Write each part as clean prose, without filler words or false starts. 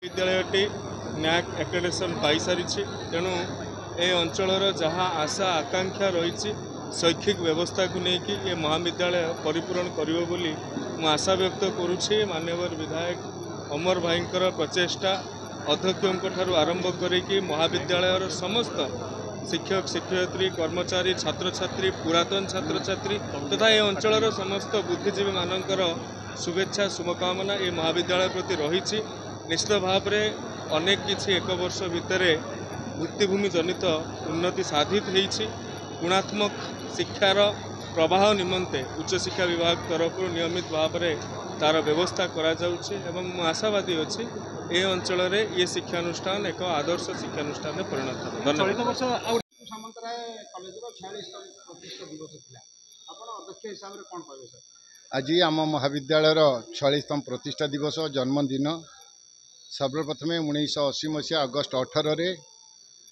विद्यालयटी न्याक accreditation पाई सारी तेणु ए अंचलर जहाँ आशा आकांक्षा रही शैक्षिक व्यवस्था को लेकिन ये महाविद्यालय परिपूरण करिवो बोली मु आशा व्यक्त करुछि। माननीय विधायक अमर भाईंकर प्रचेष्टा अध्यक्षों आरंभ करी महाविद्यालयर समस्त शिक्षक शिक्षयित्री कर्मचारी छात्र छात्री पुरातन छात्र छात्री तथा ये अंचलर समस्त बुद्धिजीवी मानकर शुभेच्छा शुभकामना ये महाविद्यालय प्रति रही। निश्चित भाव में अनेक किछि एक वर्ष भितर भित्तिभूमि जनित उन्नति साधित होइछि। गुणात्मक शिक्षार प्रवाह निमंते उच्च शिक्षा विभाग तरफ नियमित भाव में तार व्यवस्था करा जाउछि एवं मु आशावादी अछि ए अंचल रे ये शिक्षानुष्ठान एक आदर्श शिक्षानुष्ठान में परिणत हो। चलित वर्ष सामंतराय कॉलेज रो 46 प्रतिष्ठा दिवस थिला आपण अध्यक्ष हिसाब रे कोन कहबे सर? आज आम महाविद्यालय 46तम प्रतिष्ठा दिवस जन्मदिन। सर्वप्रथमे 1980 मसीहा अगस्ट 18 रे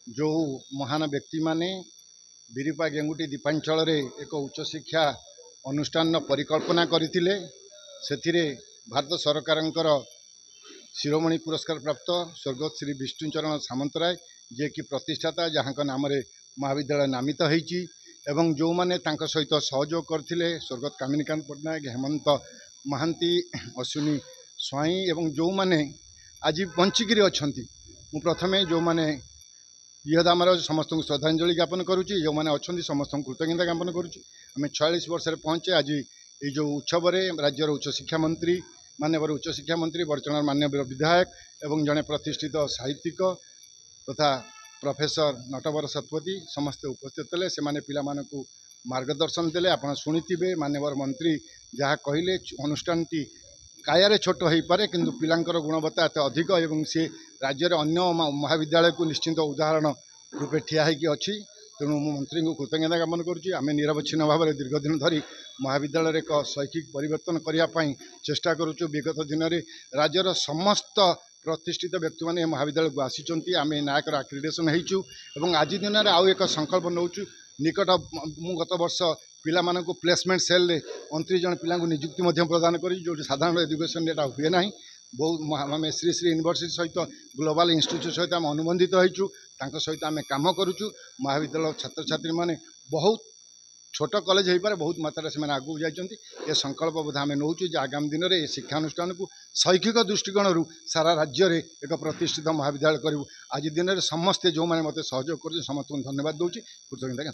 जो महान व्यक्ति माने बिरिपा गेंगुटी दीपांचल रे एक उच्च शिक्षा अनुष्ठान परिकल्पना करथिले। सेथिरे भारत सरकारंकर शिरोमणि पुरस्कार प्राप्त स्वर्गत श्री विष्णुचरण सामंतराय जे कि प्रतिष्ठाता जहाँ नाम महाविद्यालय नामित होइछि एवं जो माने तांको सहित सहयोग करथिले स्वर्गत कामिनीकांत पट्टनायक हेमंत महांती अश्विनी स्वाई एवं जो माने आज बंचिकी अच्छा मु प्रथमे जो माने इहदामर समस्त श्रद्धांजलि ज्ञापन करुच्ची जो मैंने अच्छा समस्त कृतज्ञता ज्ञापन करुच्ची। आम 46 वर्ष पहुँचे आज ये जो उत्सव राज्यर उच्च शिक्षा मंत्री माननीय उच्च शिक्षा मंत्री बरचणार माननीय विधायक एवं जड़े प्रतिष्ठित साहित्यिक तथा प्रोफेसर नटवर सतपथी समस्ते उपस्थित थे। से माने पिला मानकु मार्गदर्शन देले। आप शुणिथिबे माननीय मंत्री जहाँ कहले अनुष्ठान टी कायारे छोट हो पारे किंतु पिलांकर गुणवत्ता एत अधिक एवं सी राज्यर अन्य महाविद्यालय को निश्चिंत उदाहरण रूपे ठिया होगी अच्छी। तेणु मु मंत्री को कृतज्ञता ज्ञापन करुच्ची। आम निरवच्छिन्न भाव में दीर्घ दिन धरी महाविद्यालय एक शैक्षिक परिवर्तन करने चेष्टा करुचु। विगत दिन में राज्यर समस्त प्रतिष्ठित व्यक्ति मैंने महाविद्यालय को आसी आम नायकर एक्रेडिटेशन होइछु आज दिन में आउ एक संकल्प नौचु निकट मु गत वर्ष पिला मानकु प्लेसमेंट सेल 29 जन पिला निजुक्ति प्रदान करी जो साधारण एजुकेशन एटा हुए ना। बहुत आम श्री श्री यूनिवर्सिटी सहित ग्लोबल इंस्टीट्यूट सहित आम अनुबंधित होइछु सहित आम काम करुचु। महाविद्यालय छात्र छात्री माने बहुत छोट कॉलेज हो पारे बहुत मात्रा से आगू जाइछन्ति। ये संकल्प बोध आम नौचु जे आगामी दिन में शिक्षानुष्ठान को शैक्षिक दृष्टिकोण सारा राज्य में एक प्रतिष्ठित महाविद्यालय करूँ। आज दिन में समस्ते जो मैंने मत सहयोग कर समस्त धन्यवाद दूसरी कृतज्ञता।